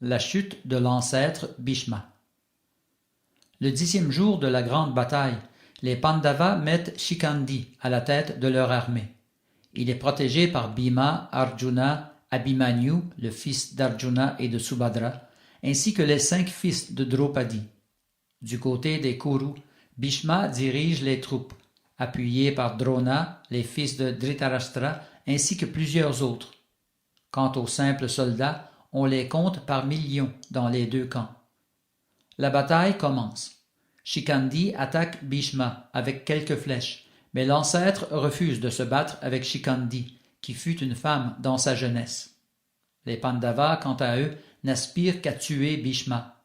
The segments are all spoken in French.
La chute de l'ancêtre Bhishma. Le 10e jour de la grande bataille, les Pandavas mettent Shikhandi à la tête de leur armée. Il est protégé par Bhima, Arjuna, Abhimanyu, le fils d'Arjuna et de Subhadra, ainsi que les 5 fils de Draupadi. Du côté des Kurus, Bhishma dirige les troupes, appuyé par Drona, les fils de Dhritarashtra, ainsi que plusieurs autres. Quant aux simples soldats, on les compte par millions dans les 2 camps. La bataille commence. Shikhandi attaque Bhishma avec quelques flèches, mais l'ancêtre refuse de se battre avec Shikhandi, qui fut une femme dans sa jeunesse. Les Pandavas, quant à eux, n'aspirent qu'à tuer Bhishma.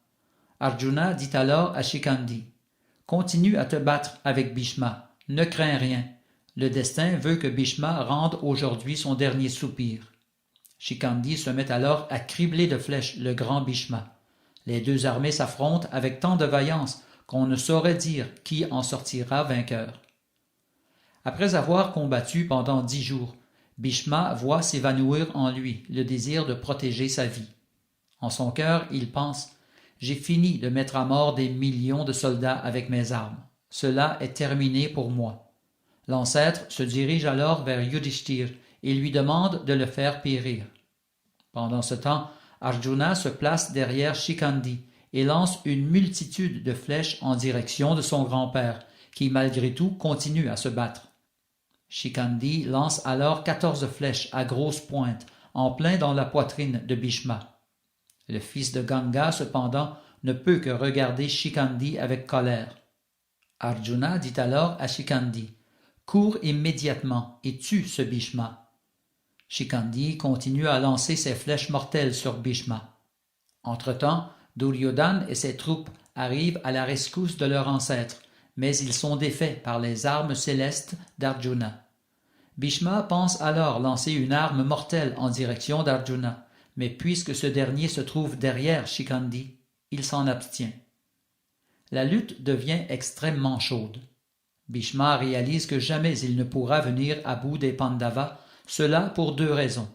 Arjuna dit alors à Shikhandi, « Continue à te battre avec Bhishma, ne crains rien. Le destin veut que Bhishma rende aujourd'hui son dernier soupir. » Shikhandi se met alors à cribler de flèches le grand Bhishma. Les 2 armées s'affrontent avec tant de vaillance qu'on ne saurait dire qui en sortira vainqueur. Après avoir combattu pendant 10 jours, Bhishma voit s'évanouir en lui le désir de protéger sa vie. En son cœur, il pense « J'ai fini de mettre à mort des millions de soldats avec mes armes. Cela est terminé pour moi. » L'ancêtre se dirige alors vers Yudhishthir et lui demande de le faire périr. Pendant ce temps, Arjuna se place derrière Shikhandi et lance une multitude de flèches en direction de son grand-père, qui malgré tout continue à se battre. Shikhandi lance alors 14 flèches à grosse pointe, en plein dans la poitrine de Bhishma. Le fils de Ganga, cependant, ne peut que regarder Shikhandi avec colère. Arjuna dit alors à Shikhandi, « Cours immédiatement et tue ce Bhishma. » Shikhandi continue à lancer ses flèches mortelles sur Bhishma. Entre-temps, Duryodhana et ses troupes arrivent à la rescousse de leur ancêtre, mais ils sont défaits par les armes célestes d'Arjuna. Bhishma pense alors lancer une arme mortelle en direction d'Arjuna, mais puisque ce dernier se trouve derrière Shikhandi, il s'en abstient. La lutte devient extrêmement chaude. Bhishma réalise que jamais il ne pourra venir à bout des Pandavas, cela pour 2 raisons.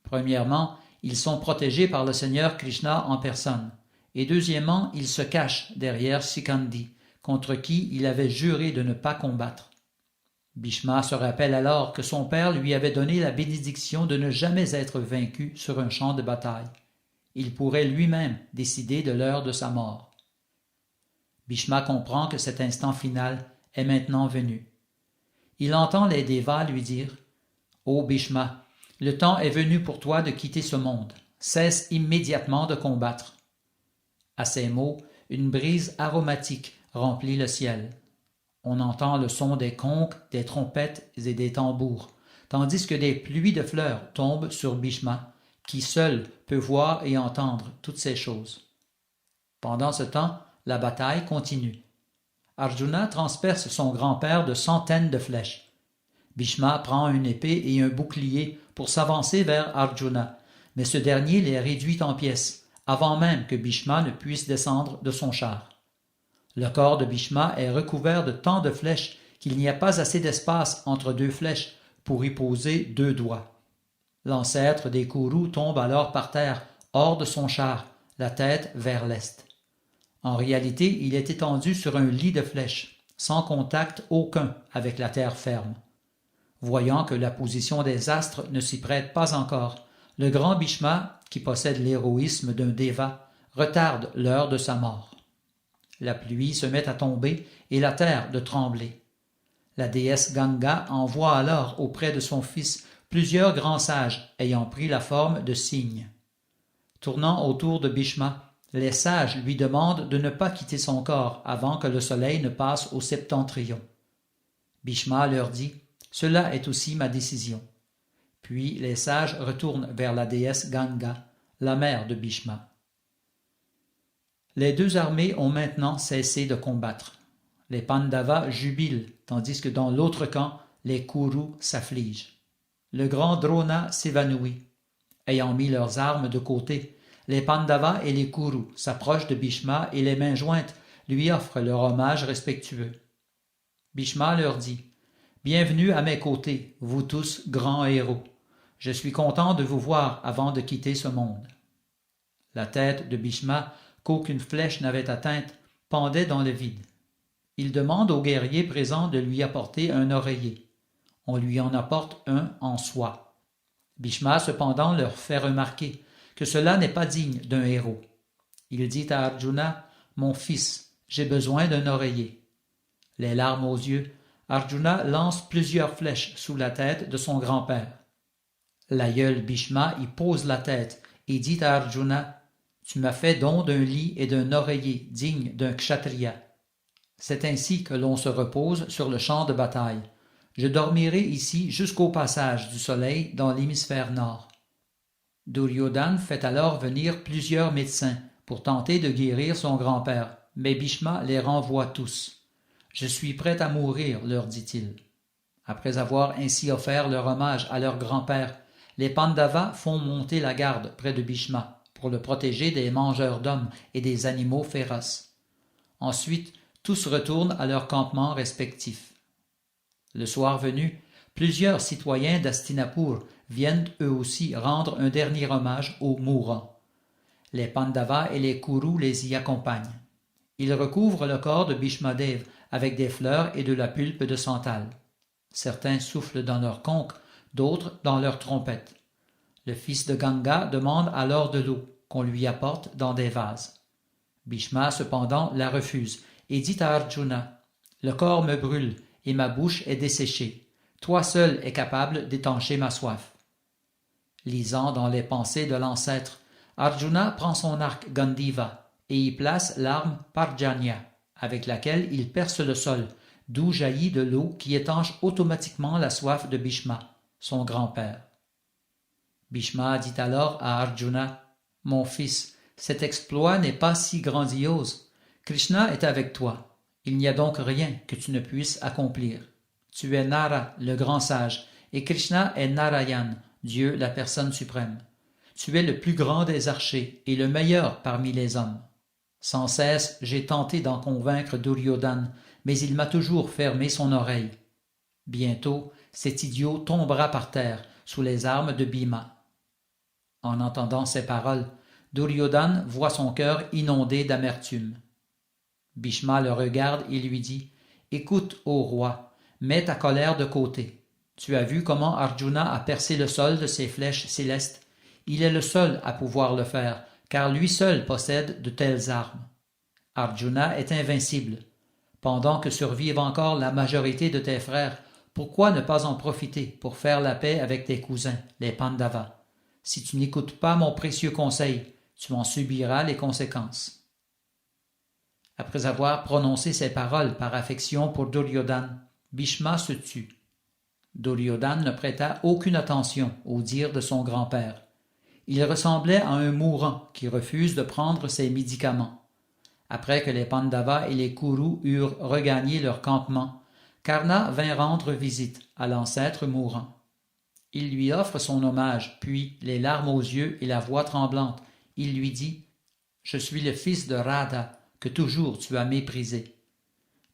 Premièrement, ils sont protégés par le Seigneur Krishna en personne, et deuxièmement, ils se cachent derrière Shikhandi, contre qui il avait juré de ne pas combattre. Bhishma se rappelle alors que son père lui avait donné la bénédiction de ne jamais être vaincu sur un champ de bataille. Il pourrait lui-même décider de l'heure de sa mort. Bhishma comprend que cet instant final est maintenant venu. Il entend les Devas lui dire « Ô Bhishma, le temps est venu pour toi de quitter ce monde. Cesse immédiatement de combattre. » À ces mots, une brise aromatique remplit le ciel. On entend le son des conques, des trompettes et des tambours, tandis que des pluies de fleurs tombent sur Bhishma, qui seul peut voir et entendre toutes ces choses. Pendant ce temps, la bataille continue. Arjuna transperce son grand-père de centaines de flèches. Bhishma prend une épée et un bouclier pour s'avancer vers Arjuna, mais ce dernier les réduit en pièces, avant même que Bhishma ne puisse descendre de son char. Le corps de Bhishma est recouvert de tant de flèches qu'il n'y a pas assez d'espace entre 2 flèches pour y poser 2 doigts. L'ancêtre des Kurus tombe alors par terre, hors de son char, la tête vers l'est. En réalité, il est étendu sur un lit de flèches, sans contact aucun avec la terre ferme. Voyant que la position des astres ne s'y prête pas encore, le grand Bhishma, qui possède l'héroïsme d'un Deva, retarde l'heure de sa mort. La pluie se met à tomber et la terre de trembler. La déesse Ganga envoie alors auprès de son fils plusieurs grands sages ayant pris la forme de cygnes. Tournant autour de Bhishma, les sages lui demandent de ne pas quitter son corps avant que le soleil ne passe au septentrion. Bhishma leur dit « Cela est aussi ma décision. » Puis les sages retournent vers la déesse Ganga, la mère de Bhishma. Les 2 armées ont maintenant cessé de combattre. Les Pandavas jubilent, tandis que dans l'autre camp, les Kurus s'affligent. Le grand Drona s'évanouit. Ayant mis leurs armes de côté, les Pandavas et les Kurus s'approchent de Bhishma et les mains jointes lui offrent leur hommage respectueux. Bhishma leur dit « Bienvenue à mes côtés, vous tous grands héros. Je suis content de vous voir avant de quitter ce monde. » La tête de Bhishma, qu'aucune flèche n'avait atteinte, pendait dans le vide. Il demande aux guerriers présents de lui apporter un oreiller. On lui en apporte un en soie. Bhishma cependant leur fait remarquer que cela n'est pas digne d'un héros. Il dit à Arjuna, « Mon fils, j'ai besoin d'un oreiller. » Les larmes aux yeux, Arjuna lance plusieurs flèches sous la tête de son grand-père. L'aïeul Bhishma y pose la tête et dit à Arjuna, « Tu m'as fait don d'un lit et d'un oreiller digne d'un kshatriya. » C'est ainsi que l'on se repose sur le champ de bataille. Je dormirai ici jusqu'au passage du soleil dans l'hémisphère nord. Duryodhana fait alors venir plusieurs médecins pour tenter de guérir son grand-père, mais Bhishma les renvoie tous. « Je suis prêt à mourir, leur dit-il. » Après avoir ainsi offert leur hommage à leur grand-père, les Pandavas font monter la garde près de Bhishma pour le protéger des mangeurs d'hommes et des animaux féroces. Ensuite, tous retournent à leurs campements respectifs. Le soir venu, plusieurs citoyens d'Hastinapur viennent eux aussi rendre un dernier hommage aux mourants. Les Pandavas et les Kourous les y accompagnent. Ils recouvrent le corps de Bhishmadev avec des fleurs et de la pulpe de santal. Certains soufflent dans leurs conques, d'autres dans leurs trompettes. Le fils de Ganga demande alors de l'eau, qu'on lui apporte dans des vases. Bhishma cependant la refuse et dit à Arjuna, « Le corps me brûle et ma bouche est desséchée. Toi seul es capable d'étancher ma soif. » Lisant dans les pensées de l'ancêtre, Arjuna prend son arc Gandiva et y place l'arme Parjanya, avec laquelle il perce le sol, d'où jaillit de l'eau qui étanche automatiquement la soif de Bhishma, son grand-père. Bhishma dit alors à Arjuna, « Mon fils, cet exploit n'est pas si grandiose. Krishna est avec toi. Il n'y a donc rien que tu ne puisses accomplir. Tu es Nara, le grand sage, et Krishna est Narayan, Dieu la personne suprême. Tu es le plus grand des archers et le meilleur parmi les hommes. Sans cesse, j'ai tenté d'en convaincre Duryodhana, mais il m'a toujours fermé son oreille. Bientôt, cet idiot tombera par terre sous les armes de Bhima. » En entendant ces paroles, Duryodhana voit son cœur inondé d'amertume. Bhishma le regarde et lui dit, « Écoute, ô roi, mets ta colère de côté. Tu as vu comment Arjuna a percé le sol de ses flèches célestes. Il est le seul à pouvoir le faire, car lui seul possède de telles armes. Arjuna est invincible. Pendant que survive encore la majorité de tes frères, pourquoi ne pas en profiter pour faire la paix avec tes cousins, les Pandavas? Si tu n'écoutes pas mon précieux conseil, tu en subiras les conséquences. » Après avoir prononcé ces paroles par affection pour Duryodhana, Bhishma se tut. Duryodhana ne prêta aucune attention aux dires de son grand-père. Il ressemblait à un mourant qui refuse de prendre ses médicaments. Après que les Pandavas et les Kourous eurent regagné leur campement, Karna vint rendre visite à l'ancêtre mourant. Il lui offre son hommage, puis, les larmes aux yeux et la voix tremblante, il lui dit « Je suis le fils de Radha, que toujours tu as méprisé. »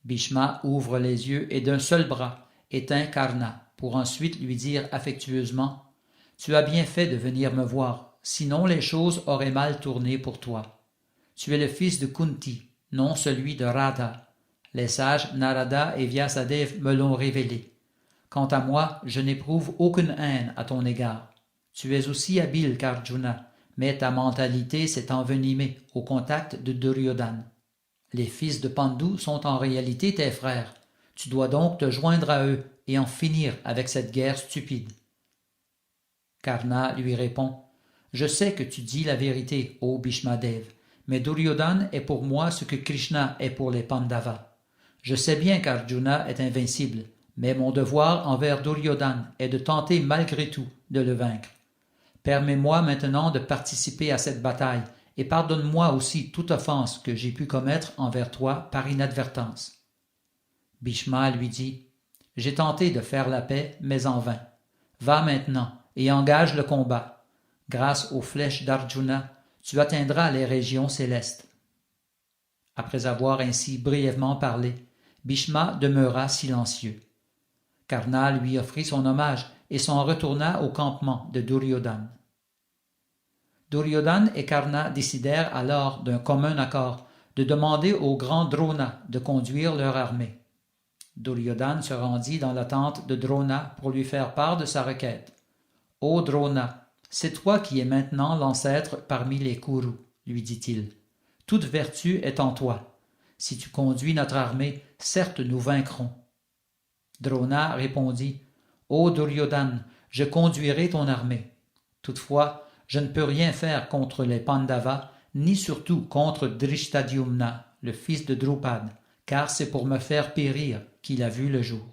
Bhishma ouvre les yeux et d'un seul bras éteint Karna, pour ensuite lui dire affectueusement « Tu as bien fait de venir me voir, sinon les choses auraient mal tourné pour toi. Tu es le fils de Kunti, non celui de Radha. Les sages Narada et Vyasadev me l'ont révélé. Quant à moi, je n'éprouve aucune haine à ton égard. Tu es aussi habile qu'Arjuna, mais ta mentalité s'est envenimée au contact de Duryodhana. Les fils de Pandu sont en réalité tes frères. Tu dois donc te joindre à eux et en finir avec cette guerre stupide. » Karna lui répond, « Je sais que tu dis la vérité, ô Bhishmadev, mais Duryodhana est pour moi ce que Krishna est pour les Pandavas. Je sais bien qu'Arjuna est invincible, mais mon devoir envers Duryodhana est de tenter malgré tout de le vaincre. Permets-moi maintenant de participer à cette bataille et pardonne-moi aussi toute offense que j'ai pu commettre envers toi par inadvertance. » Bhishma lui dit, « J'ai tenté de faire la paix, mais en vain. Va maintenant et engage le combat. Grâce aux flèches d'Arjuna, tu atteindras les régions célestes. » Après avoir ainsi brièvement parlé, Bhishma demeura silencieux. Karna lui offrit son hommage et s'en retourna au campement de Duryodhana. Duryodhana et Karna décidèrent alors d'un commun accord de demander au grand Drona de conduire leur armée. Duryodhana se rendit dans la tente de Drona pour lui faire part de sa requête. « Ô Drona, c'est toi qui es maintenant l'ancêtre parmi les Kourous, lui dit-il. Toute vertu est en toi. Si tu conduis notre armée, certes nous vaincrons. » Drona répondit « Ô Duryodhana, je conduirai ton armée. Toutefois, je ne peux rien faire contre les Pandavas, ni surtout contre Drishtadyumna, le fils de Drupad, car c'est pour me faire périr qu'il a vu le jour. »